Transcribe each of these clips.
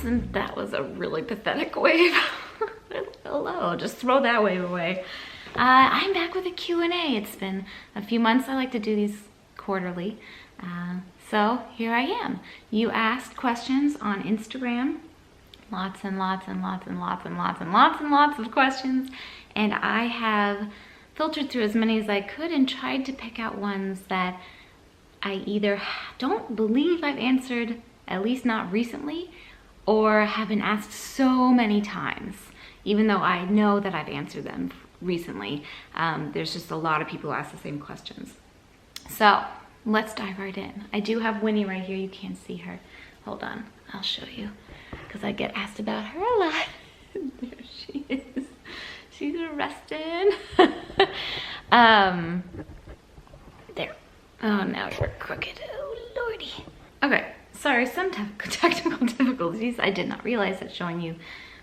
That was a really pathetic wave. Hello, just throw that wave away. I'm back with a Q&A. It's been a few months. I like to do these quarterly. So here I am. You asked questions on Instagram. Lots and lots and lots and lots and lots and lots and lots of questions. And I have filtered through as many as I could and tried to pick out ones that I either don't believe I've answered, at least not recently, or have been asked so many times, even though I know that I've answered them recently. There's just a lot of people who ask the same questions. So let's dive right in. I do have Winnie right here. You can't see her. Hold on, I'll show you, because I get asked about her a lot. There she is. She's arrested. There. Oh, now you're crooked. Oh, lordy. Okay, sorry, some technical difficulties. I did not realize that showing you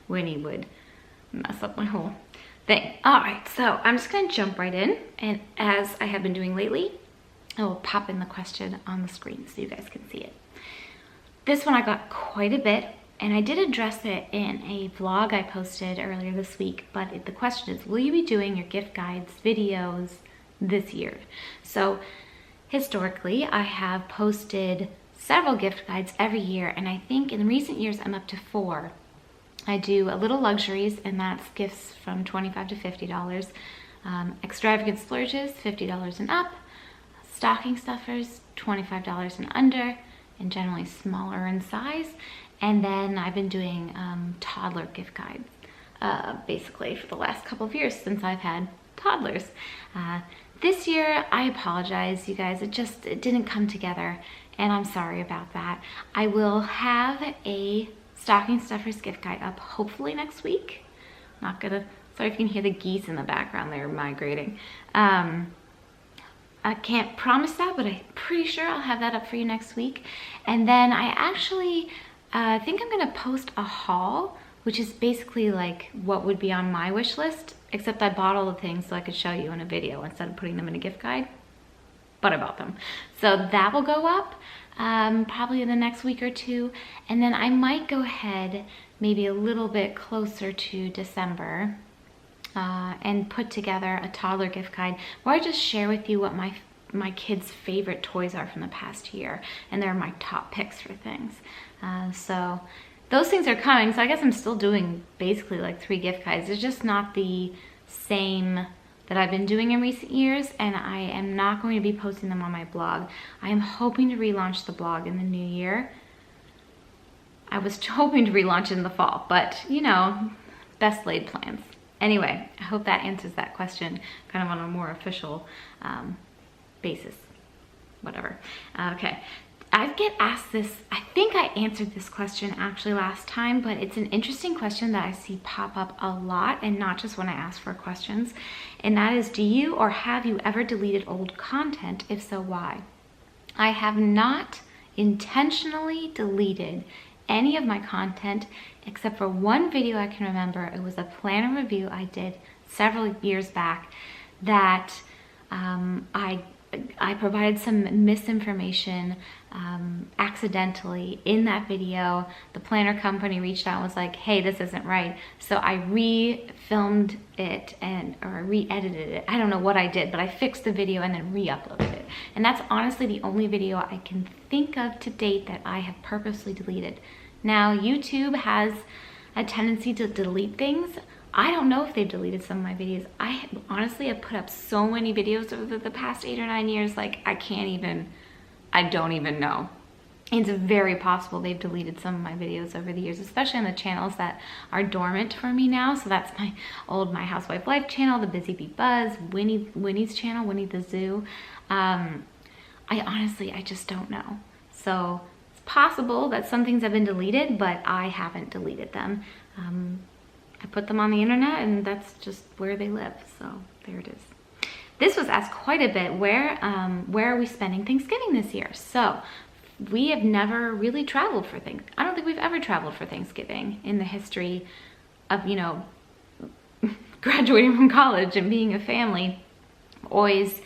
Winnie would mess up my whole thing. All right, so I'm just gonna jump right in, and as I have been doing lately, I will pop in the question on the screen so you guys can see it. This one I got quite a bit, and I did address it in a vlog I posted earlier this week, but the question is, will you be doing your gift guides videos this year? So historically, I have posted several gift guides every year, and I think in recent years I'm up to 4. I do a little luxuries, and that's gifts from $25 to $50. Extravagant splurges, $50 and up. Stocking stuffers, $25 and under, and generally smaller in size. And then I've been doing toddler gift guides, basically for the last couple of years since I've had toddlers. This year, I apologize, you guys. It didn't come together, and I'm sorry about that. I will have a stocking stuffers gift guide up hopefully next week. Sorry if you can hear the geese in the background, they're migrating. I can't promise that, but I'm pretty sure I'll have that up for you next week. And then I actually think I'm gonna post a haul, which is basically like what would be on my wish list, except I bought all the things so I could show you in a video instead of putting them in a gift guide, but I bought them. So that will go up probably in the next week or two. And then I might go ahead maybe a little bit closer to December and put together a toddler gift guide where I just share with you what my kids' favorite toys are from the past year, and they're my top picks for things. So those things are coming, so I guess I'm still doing basically like 3 gift guides. It's just not the same that I've been doing in recent years, and I am not going to be posting them on my blog. I am hoping to relaunch the blog in the new year. I was hoping to relaunch it in the fall, but you know, best laid plans. Anyway, I hope that answers that question kind of on a more official basis. Whatever. Okay. I get asked this, I think I answered this question actually last time, but it's an interesting question that I see pop up a lot, and not just when I ask for questions. And that is, do you or have you ever deleted old content? If so, why? I have not intentionally deleted any of my content except for one video I can remember. It was a planner review I did several years back that I provided some misinformation accidentally in that video. The planner company reached out and was like, hey, this isn't right. So I re-filmed it or re-edited it. I don't know what I did, but I fixed the video and then re-uploaded it. And that's honestly the only video I can think of to date that I have purposely deleted. Now, YouTube has a tendency to delete things. I don't know if they've deleted some of my videos. I honestly have put up so many videos over the past 8 or 9 years, like I don't even know. It's very possible they've deleted some of my videos over the years, especially on the channels that are dormant for me now. So that's my old My Housewife Life channel, the Busy Bee Buzz, Winnie's channel, Winnie the Zoo. I just don't know. So it's possible that some things have been deleted, but I haven't deleted them. I put them on the internet, and that's just where they live. So there it is. This was asked quite a bit. Where are we spending Thanksgiving this year? So we have never really traveled for things. I don't think we've ever traveled for Thanksgiving in the history of, you know, graduating from college and being a family. Always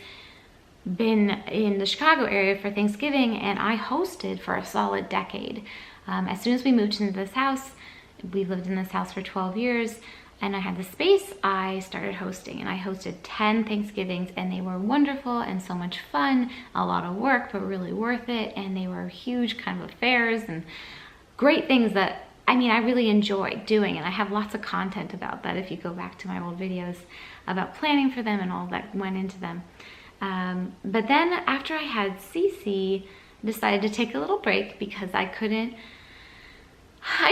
been in the Chicago area for Thanksgiving, and I hosted for a solid decade. As soon as we moved into this house, we lived in this house for 12 years, and I had the space, I started hosting, and I hosted 10 Thanksgivings, and they were wonderful and so much fun, a lot of work, but really worth it, and they were huge kind of affairs and great things that, I mean, I really enjoyed doing, and I have lots of content about that if you go back to my old videos about planning for them and all that went into them. But then after I had Cece, I decided to take a little break because I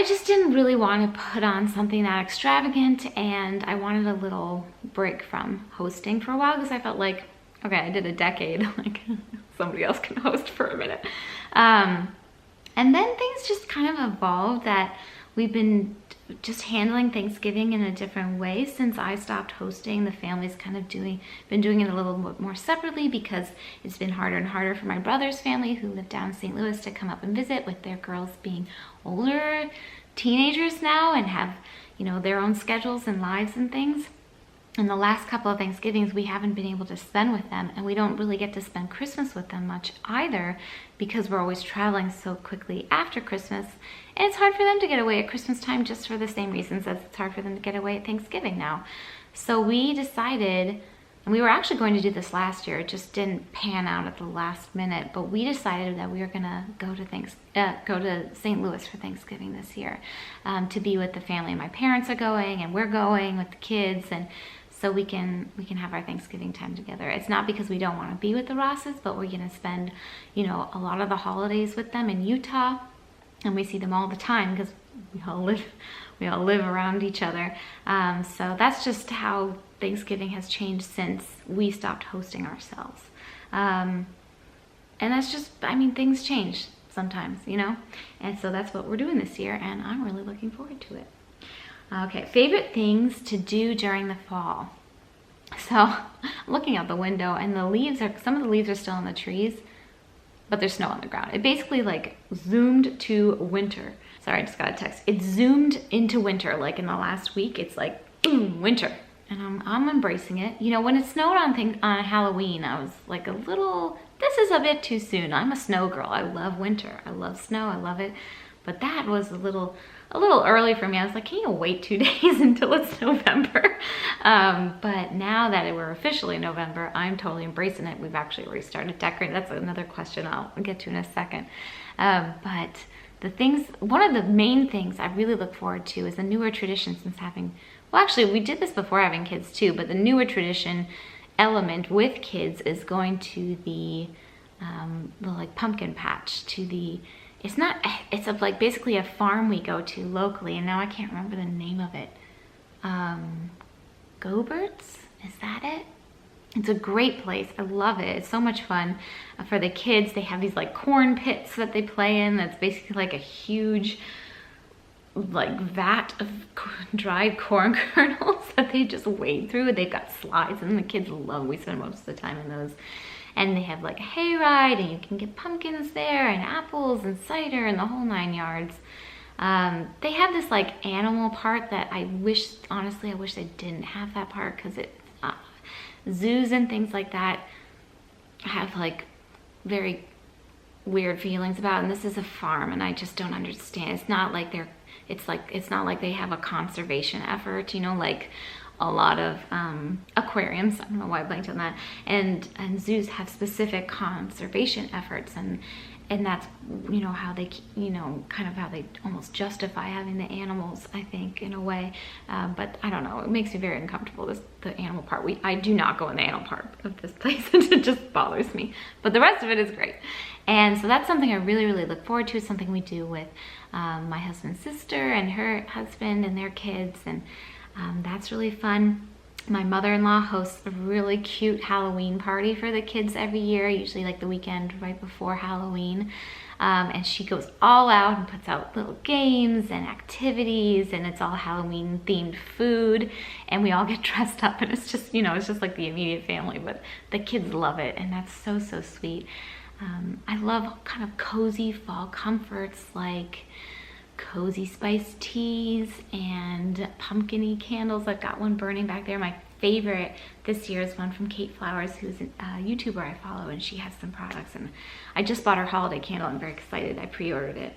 just didn't really want to put on something that extravagant, and I wanted a little break from hosting for a while because I felt like, okay, I did a decade, like somebody else can host for a minute. And then things just kind of evolved that we've been just handling Thanksgiving in a different way since I stopped hosting. The family's kind of been doing it a little bit more separately because it's been harder and harder for my brother's family who live down in St. Louis to come up and visit, with their girls being older teenagers now and have, you know, their own schedules and lives and things. In the last couple of Thanksgivings, we haven't been able to spend with them, and we don't really get to spend Christmas with them much either because we're always traveling so quickly after Christmas. And it's hard for them to get away at Christmas time just for the same reasons as it's hard for them to get away at Thanksgiving now. So we decided, and we were actually going to do this last year, it just didn't pan out at the last minute, but we decided that we were gonna go to St. Louis for Thanksgiving this year, to be with the family. My parents are going, and we're going with the kids, and so we can have our Thanksgiving time together. It's not because we don't want to be with the Rosses, but we're gonna spend, you know, a lot of the holidays with them in Utah, and we see them all the time because we all live around each other. So that's just how Thanksgiving has changed since we stopped hosting ourselves. And that's just, I mean, things change sometimes, you know? And so that's what we're doing this year, and I'm really looking forward to it. Okay, favorite things to do during the fall. So I'm looking out the window, and some of the leaves are still on the trees, but there's snow on the ground. It basically like zoomed to winter. Sorry, I just got a text. It zoomed into winter, like in the last week. It's like, boom, winter. And I'm embracing it. You know, when it snowed on Halloween, I was like this is a bit too soon. I'm a snow girl. I love winter. I love snow. I love it. But that was a little early for me. I was like, can you wait 2 days until it's November? But now that we're officially November, I'm totally embracing it. We've actually already started decorating. That's another question I'll get to in a second. But one of the main things I really look forward to is a newer tradition since well, actually, we did this before having kids too, but the newer tradition element with kids is going to the like pumpkin patch, it's like basically a farm we go to locally, and now I can't remember the name of it. Gobert's, is that it? It's a great place. I love it. It's so much fun for the kids. They have these like corn pits that they play in. That's basically like a huge like vat of dried corn kernels that they just wade through. They've got slides, and the kids love. We spend most of the time in those. And they have like a hayride, and you can get pumpkins there, and apples and cider and the whole 9 yards. They have this like animal part that honestly, I wish they didn't have that part, because zoos and things like that have like very weird feelings about, and this is a farm, and I just don't understand. It's not like they have a conservation effort, you know, like a lot of aquariums. I don't know why I blanked on that. And zoos have specific conservation efforts, and that's, you know, how they, you know, kind of how they almost justify having the animals, I think, in a way. But I don't know, it makes me very uncomfortable, the animal part. I do not go in the animal part of this place. It just bothers me. But the rest of it is great. And so that's something I really, really look forward to. It's something we do with my husband's sister and her husband and their kids, and that's really fun. My mother-in-law hosts a really cute Halloween party for the kids every year, usually like the weekend right before Halloween. And she goes all out and puts out little games and activities, and it's all Halloween themed food, and we all get dressed up, and it's just, you know, it's just like the immediate family, but the kids love it, and that's so, so sweet. I love kind of cozy fall comforts like cozy spiced teas and pumpkin-y candles. I've got one burning back there. My favorite this year is one from Kate Flowers, who's a YouTuber I follow, and she has some products, and I just bought her holiday candle. I'm very excited. I pre-ordered it.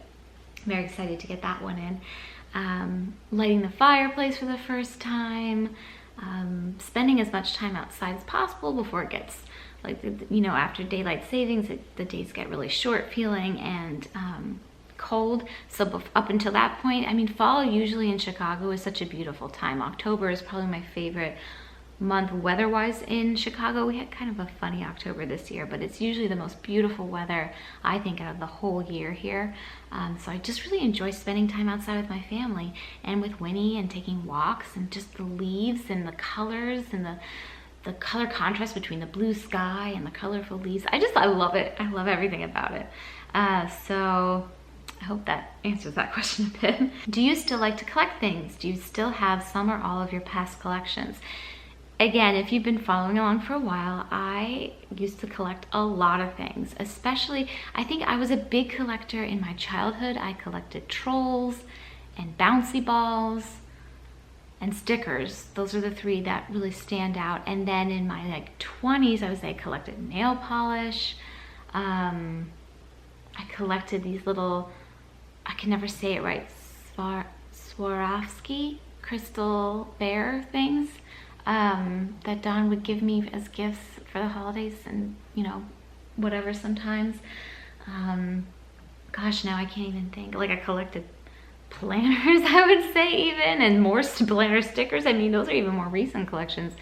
Very excited to get that one in. Lighting the fireplace for the first time, spending as much time outside as possible before it gets, like, you know, after daylight savings, the days get really short feeling and cold. So up until that point, I mean, fall usually in Chicago is such a beautiful time. October is probably my favorite month weather-wise in Chicago. We had kind of a funny October this year, but it's usually the most beautiful weather, I think, out of the whole year here. So I just really enjoy spending time outside with my family and with Winnie and taking walks and just the leaves and the colors and the color contrast between the blue sky and the colorful leaves. I love it. I love everything about it. So I hope that answers that question a bit. Do you still like to collect things? Do you still have some or all of your past collections? Again, if you've been following along for a while, I used to collect a lot of things, especially, I think I was a big collector in my childhood. I collected trolls and bouncy balls and stickers. Those are the three that really stand out. And then in my like 20s, I would say I collected nail polish. I collected these little, I can never say it right, Swarovski crystal bear things. That Don would give me as gifts for the holidays and, you know, whatever sometimes. Gosh, now I can't even think. Like, I collected planners, I would say, even, and more planner stickers. I mean, those are even more recent collections.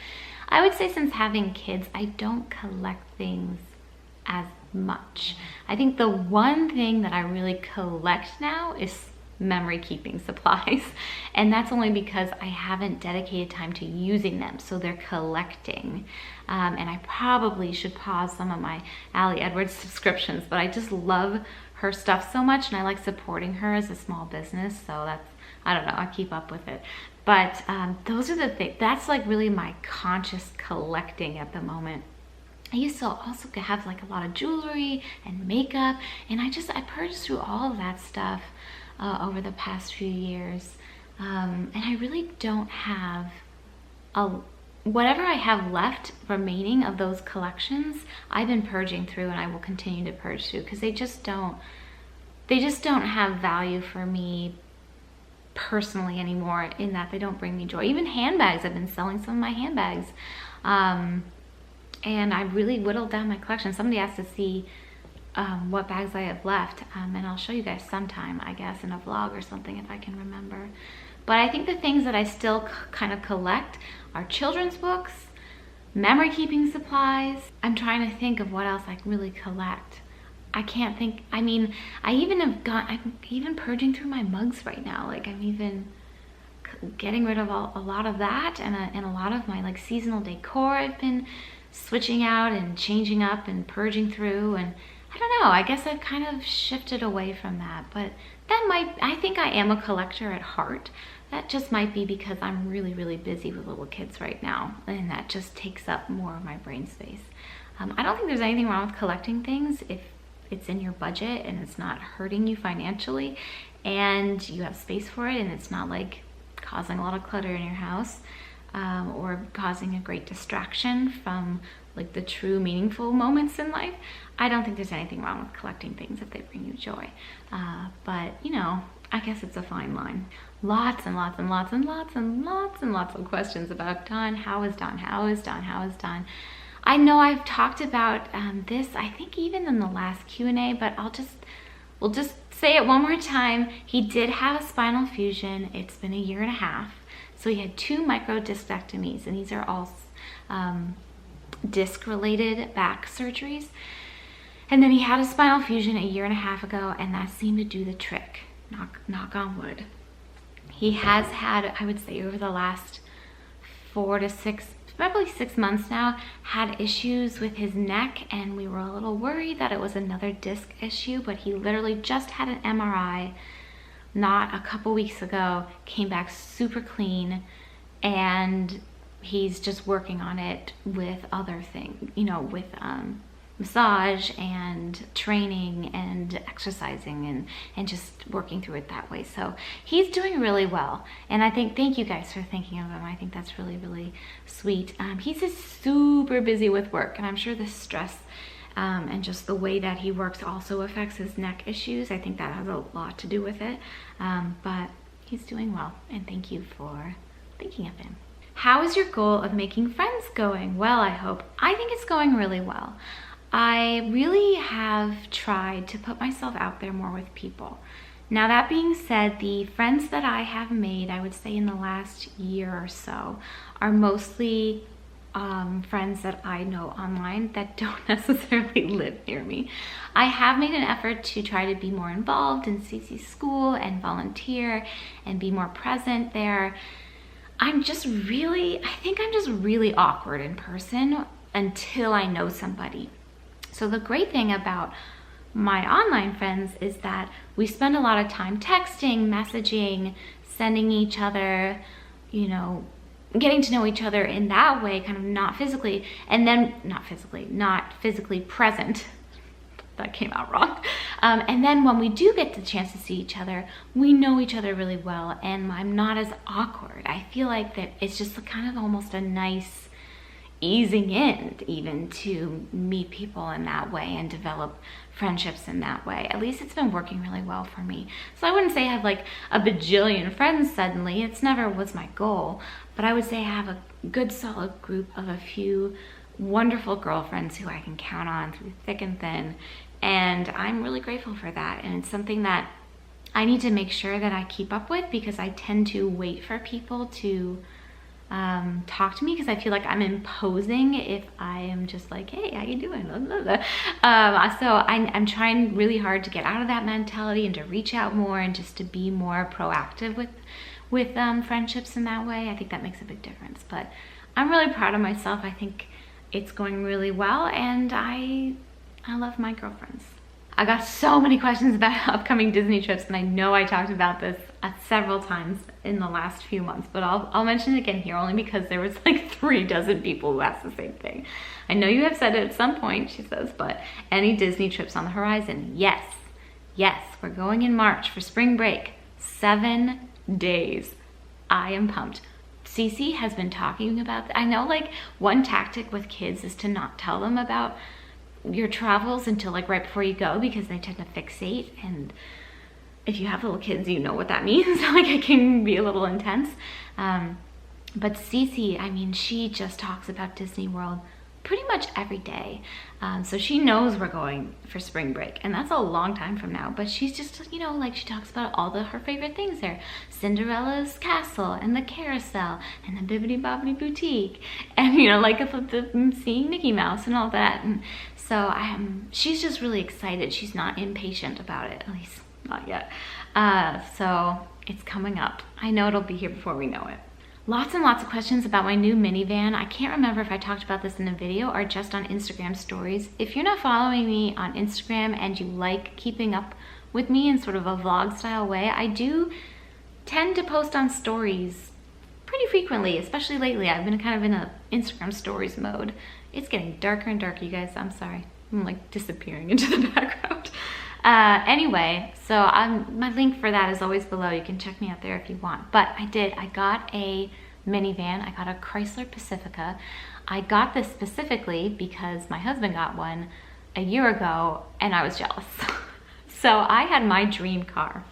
I would say since having kids, I don't collect things as much. I think the one thing that I really collect now is memory keeping supplies, and that's only because I haven't dedicated time to using them, so they're collecting. And I probably should pause some of my Allie Edwards subscriptions, but I just love her stuff so much, and I like supporting her as a small business, so that's, I don't know, I keep up with it. But those are the things, that's like really my conscious collecting at the moment. I used to also have like a lot of jewelry and makeup, and I purged through all of that stuff over the past few years, and I really don't have whatever I have left remaining of those collections. I've been purging through, and I will continue to purge through, because they just don't have value for me personally anymore, in that they don't bring me joy. Even handbags, I've been selling some of my handbags, and I really whittled down my collection. Somebody asked to see what bags I have left, and I'll show you guys sometime, I guess, in a vlog or something if I can remember. But I think the things that I still kind of collect are children's books, memory keeping supplies. I'm trying to think of what else I really collect. I can't think. I mean, I'm even purging through my mugs right now. Like, I'm even getting rid of a lot of that, and a lot of my like seasonal decor I've been switching out and changing up and purging through, and I don't know, I guess I've kind of shifted away from that. But I think I am a collector at heart. That just might be because I'm really, really busy with little kids right now, and that just takes up more of my brain space. I don't think there's anything wrong with collecting things if it's in your budget and it's not hurting you financially, and you have space for it, and it's not like causing a lot of clutter in your house, or causing a great distraction from like the true meaningful moments in life. I don't think there's anything wrong with collecting things if they bring you joy. But you know, I guess it's a fine line. Lots and lots and lots and lots and lots and lots of questions about Don. How is Don? How is Don? How is Don? I know I've talked about this, I think even in the last Q&A, but we'll just say it one more time. He did have a spinal fusion. It's been 1.5 years. So he had 2 microdiscectomies, and these are all disc-related back surgeries. And then he had a spinal fusion 1.5 years ago, and that seemed to do the trick. Knock on wood. He has had, I would say, over the last 4 to 6, probably 6 months now, had issues with his neck, and we were a little worried that it was another disc issue, but he literally just had an MRI not a couple weeks ago, came back super clean, and he's just working on it with other things, you know, with massage and training and exercising and just working through it that way. So he's doing really well, and I think, thank you guys for thinking of him. I think that's really, really sweet. He's just super busy with work, and I'm sure the stress and just the way that he works also affects his neck issues. I think that has a lot to do with it, but he's doing well, and thank you for thinking of him. How is your goal of making friends going? Well, I think it's going really well. I really have tried to put myself out there more with people. Now, that being said, the friends that I have made, I would say in the last year or so, are mostly friends that I know online that don't necessarily live near me. I have made an effort to try to be more involved in Cece's school and volunteer and be more present there. I think I'm just really awkward in person until I know somebody. So the great thing about my online friends is that we spend a lot of time texting, messaging, sending each other, getting to know each other in that way, kind of not physically present. That came out wrong. And then when we do get the chance to see each other, we know each other really well, and I'm not as awkward. I feel like that it's just kind of almost a nice easing in even to meet people in that way and develop friendships in that way. At least it's been working really well for me. So I wouldn't say I have like a bajillion friends suddenly. It's never was my goal, but I would say I have a good solid group of a few wonderful girlfriends who I can count on through thick and thin, and I'm really grateful for that. And it's something that I need to make sure that I keep up with, because I tend to wait for people to talk to me, because I feel like I'm imposing if I am just like, hey, how you doing? Blah, blah, blah. So I'm trying really hard to get out of that mentality and to reach out more and just to be more proactive with friendships in that way. I think that makes a big difference. But I'm really proud of myself. I think it's going really well, and I love my girlfriends. I got so many questions about upcoming Disney trips, and I know I talked about this several times in the last few months, but I'll mention it again here only because there was like 36 people who asked the same thing. I know you have said it at some point, she says, but any Disney trips on the horizon? Yes, we're going in March for spring break, 7 days. I am pumped. Cece has been talking about that. I know like one tactic with kids is to not tell them about your travels until like right before you go, because they tend to fixate, and if you have little kids, you know what that means. Like it can be a little intense. But Cece, I mean, she just talks about Disney World pretty much every day. So she knows we're going for spring break, and that's a long time from now, but she's just, like she talks about all her favorite things there. Cinderella's castle and the carousel and the Bibbidi Bobbidi Boutique, and like seeing Mickey Mouse and all that. And so she's just really excited. She's not impatient about it, at least not yet. So it's coming up. I know it'll be here before we know it. Lots and lots of questions about my new minivan. I can't remember if I talked about this in a video or just on Instagram stories. If you're not following me on Instagram and you like keeping up with me in sort of a vlog style way, I do tend to post on stories pretty frequently, especially lately. I've been kind of in a Instagram stories mode. It's getting darker and darker, you guys. I'm sorry. I'm like disappearing into the background. Anyway, so my link for that is always below. You can check me out there if you want. But I got a minivan. I got a Chrysler Pacifica. I got this specifically because my husband got one a year ago and I was jealous. So I had my dream car.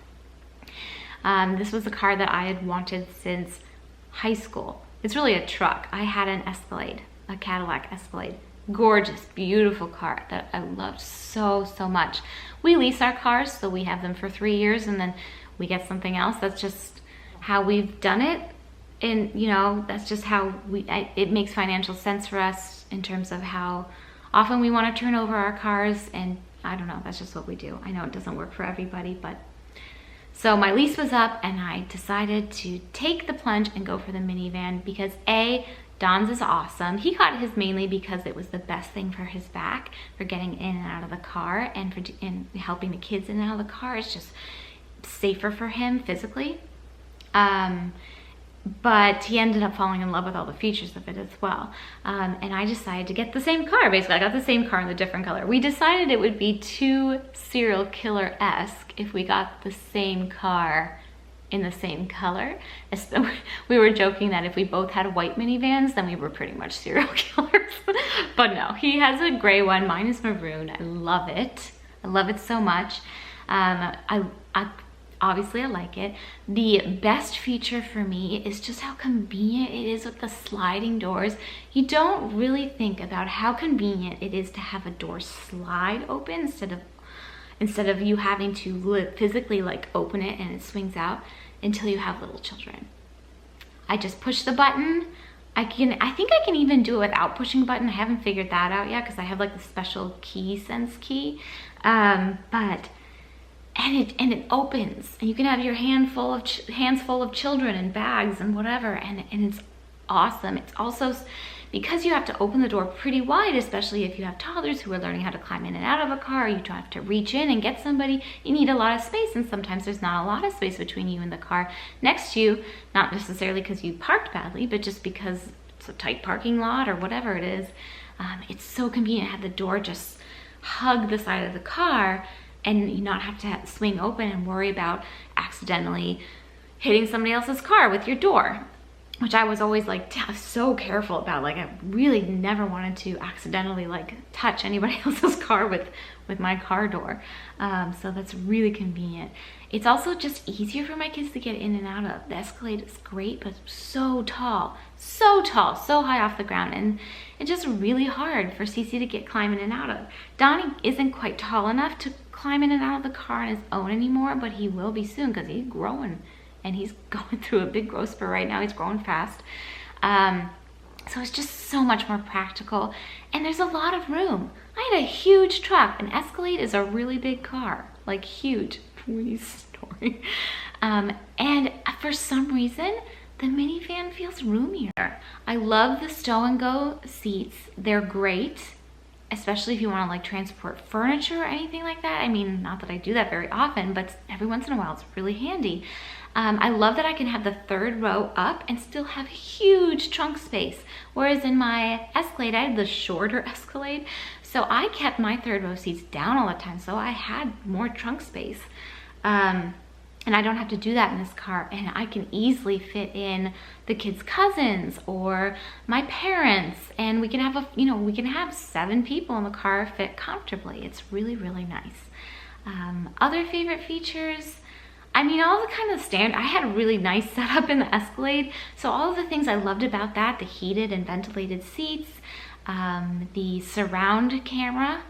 This was a car that I had wanted since high school. It's really a truck. I had an Escalade, a Cadillac Escalade. Gorgeous, beautiful car that I loved so much. We lease our cars, so we have them for 3 years and then we get something else. That's just how we've done it. And that's just how it makes financial sense for us in terms of how often we want to turn over our cars, and I don't know, that's just what we do. I know it doesn't work for everybody, but so my lease was up and I decided to take the plunge and go for the minivan because Don's is awesome. He got his mainly because it was the best thing for his back, for getting in and out of the car, and for helping the kids in and out of the car. It's just safer for him physically. But he ended up falling in love with all the features of it as well. And I decided to get the same car, basically. I got the same car in a different color. We decided it would be too serial killer-esque if we got the same car in the same color. We were joking that if we both had white minivans, then we were pretty much serial killers. But no, he has a gray one. Mine is maroon. I love it. I love it so much. Obviously I like it. The best feature for me is just how convenient it is with the sliding doors. You don't really think about how convenient it is to have a door slide open instead of you having to physically like open it and it swings out until you have little children. I just push the button. I think I can even do it without pushing a button. I haven't figured that out yet because I have like the special key sense key. And it opens, and you can have your hands full of children and bags and whatever, and it's awesome. It's also, because you have to open the door pretty wide, especially if you have toddlers who are learning how to climb in and out of a car, you don't have to reach in and get somebody, you need a lot of space, and sometimes there's not a lot of space between you and the car next to you, not necessarily because you parked badly, but just because it's a tight parking lot or whatever it is. It's so convenient to have the door just hug the side of the car and you not have to swing open and worry about accidentally hitting somebody else's car with your door, which I was always like so careful about. Like I really never wanted to accidentally like touch anybody else's car with my car door. So that's really convenient. It's also just easier for my kids to get in and out of. The Escalade is great, but so tall, so high off the ground, and it's just really hard for Cece to get climbing in and out of. Donnie isn't quite tall enough to climb in and out of the car on his own anymore, but he will be soon because he's growing and he's going through a big growth spurt right now. He's growing fast. So it's just so much more practical, and there's a lot of room. I had a huge truck. An Escalade is a really big car, like huge. Story. And for some reason, the minivan feels roomier. I love the stow and go seats. They're great, especially if you want to like transport furniture or anything like that. I mean, not that I do that very often, but every once in a while it's really handy. I love that I can have the third row up and still have huge trunk space. Whereas in my Escalade, I had the shorter Escalade. So I kept my third row seats down all the time. So I had more trunk space. And I don't have to do that in this car. And I can easily fit in the kids' cousins or my parents. And we can have we can have 7 people in the car fit comfortably. It's really, really nice. Other favorite features, I mean, all the kind of standard. I had a really nice setup in the Escalade. So all of the things I loved about that, the heated and ventilated seats, the surround camera,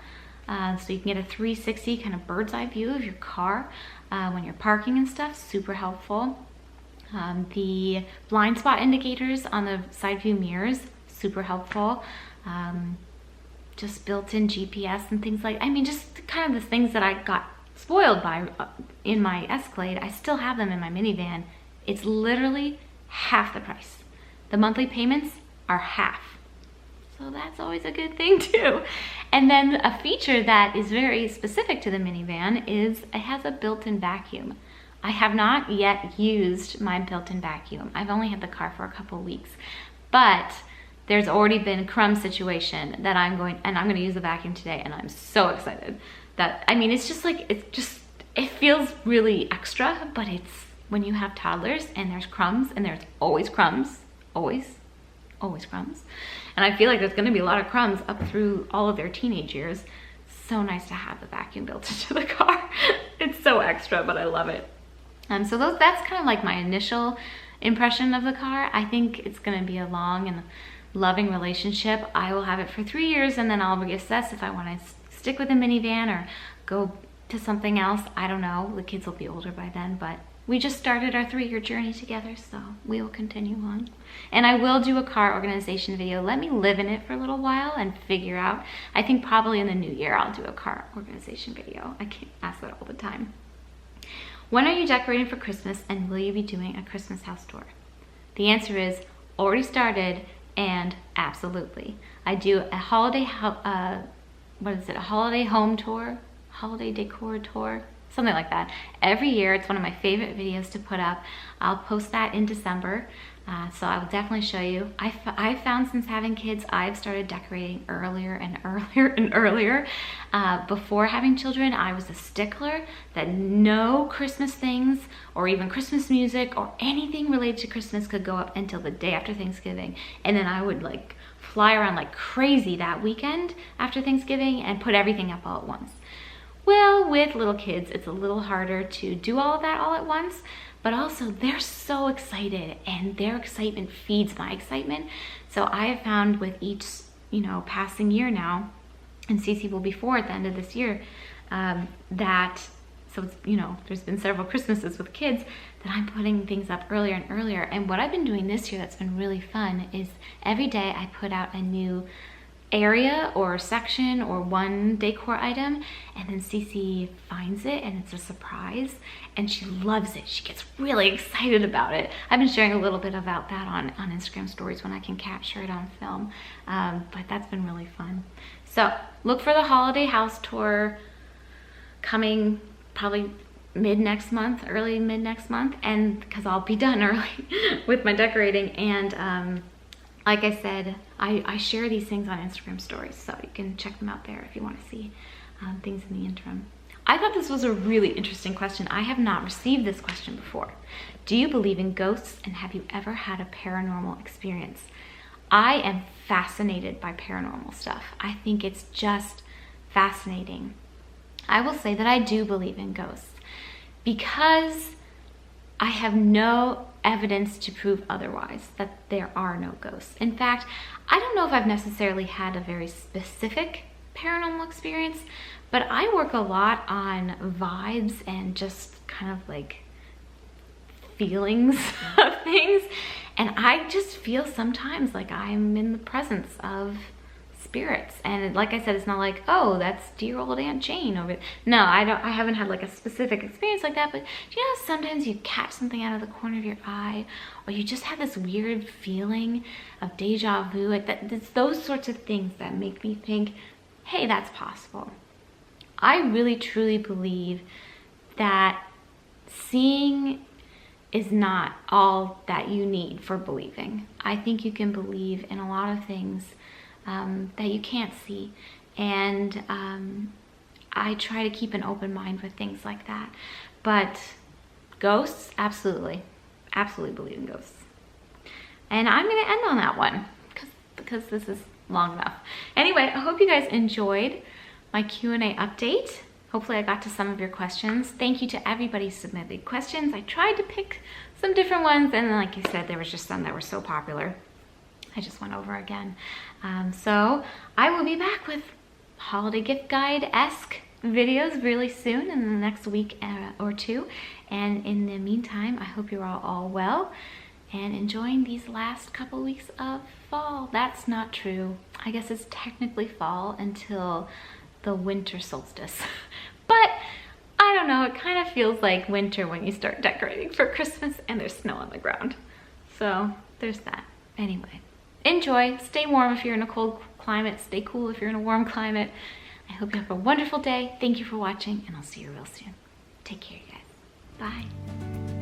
so you can get a 360 kind of bird's eye view of your car when you're parking and stuff, super helpful. The blind spot indicators on the side view mirrors, super helpful. Just built-in GPS and things like, I mean, just kind of the things that I got spoiled by in my Escalade. I still have them in my minivan. It's literally half the price. The monthly payments are half. So that's always a good thing too. And then a feature that is very specific to the minivan is it has a built-in vacuum. I have not yet used my built-in vacuum. I've only had the car for a couple of weeks, but there's already been a crumb situation that I'm going to use the vacuum today, and I'm so excited. That, I mean, it's just like, it feels really extra, but it's when you have toddlers and there's crumbs, and there's always crumbs, always crumbs. And I feel like there's gonna be a lot of crumbs up through all of their teenage years. So nice to have the vacuum built into the car. It's so extra, but I love it. So that's kind of like my initial impression of the car. I think it's gonna be a long and loving relationship. I will have it for 3 years, and then I'll reassess if I wanna stick with a minivan or go to something else. I don't know, the kids will be older by then, but we just started our 3-year journey together, so we will continue on. And I will do a car organization video. Let me live in it for a little while and figure out. I think probably in the new year I'll do a car organization video. I can't ask that all the time. When are you decorating for Christmas, and will you be doing a Christmas house tour? The answer is already started and absolutely. I do a holiday, a holiday home tour, holiday decor tour, something like that, every year. It's one of my favorite videos to put up. I'll post that in December. So I will definitely show you. I've found since having kids, I've started decorating earlier and earlier and earlier. Before having children, I was a stickler that no Christmas things or even Christmas music or anything related to Christmas could go up until the day after Thanksgiving. And then I would like fly around like crazy that weekend after Thanksgiving and put everything up all at once. Well, with little kids, it's a little harder to do all of that all at once, but also they're so excited and their excitement feeds my excitement. So I have found with each, passing year now, and Cece will be 4 at the end of this year, so it's, there's been several Christmases with kids that I'm putting things up earlier and earlier. And what I've been doing this year that's been really fun is every day I put out a new area or section or one decor item, and then Cece finds it and it's a surprise and she loves it. She gets really excited about it. I've been sharing a little bit about that on Instagram stories when I can capture it on film, but that's been really fun. So look for the holiday house tour coming probably early mid next month, and because I'll be done early with my decorating. And like I said, I share these things on Instagram stories, so you can check them out there if you want to see things in the interim. I thought this was a really interesting question. I have not received this question before. Do you believe in ghosts, and have you ever had a paranormal experience? I am fascinated by paranormal stuff. I think it's just fascinating. I will say that I do believe in ghosts because I have no evidence to prove otherwise, that there are no ghosts. In fact, I don't know if I've necessarily had a very specific paranormal experience, but I work a lot on vibes and just kind of like feelings of things. And I just feel sometimes like I'm in the presence of spirits. And like I said, it's not like, oh, that's dear old Aunt Jane over it. No, I haven't had like a specific experience like that, but sometimes you catch something out of the corner of your eye, or you just have this weird feeling of deja vu. Like that, it's those sorts of things that make me think, hey, that's possible. I really truly believe that seeing is not all that you need for believing. I think you can believe in a lot of things that you can't see, and I try to keep an open mind with things like that. But ghosts, absolutely believe in ghosts. And I'm gonna end on that one because this is long enough. Anyway, I hope you guys enjoyed my Q&A update. Hopefully I got to some of your questions. Thank you to everybody who submitted questions. I tried to pick some different ones, and like you said, there was just some that were so popular I just went over again. So I will be back with holiday gift guide-esque videos really soon in the next week or two. And in the meantime, I hope you're all well and enjoying these last couple weeks of fall. That's not true. I guess it's technically fall until the winter solstice. But I don't know, it kind of feels like winter when you start decorating for Christmas and there's snow on the ground. So there's that. Anyway, enjoy, stay warm if you're in a cold climate, stay cool if you're in a warm climate. I hope you have a wonderful day. Thank you for watching, and I'll see you real soon. Take care, you guys. Bye.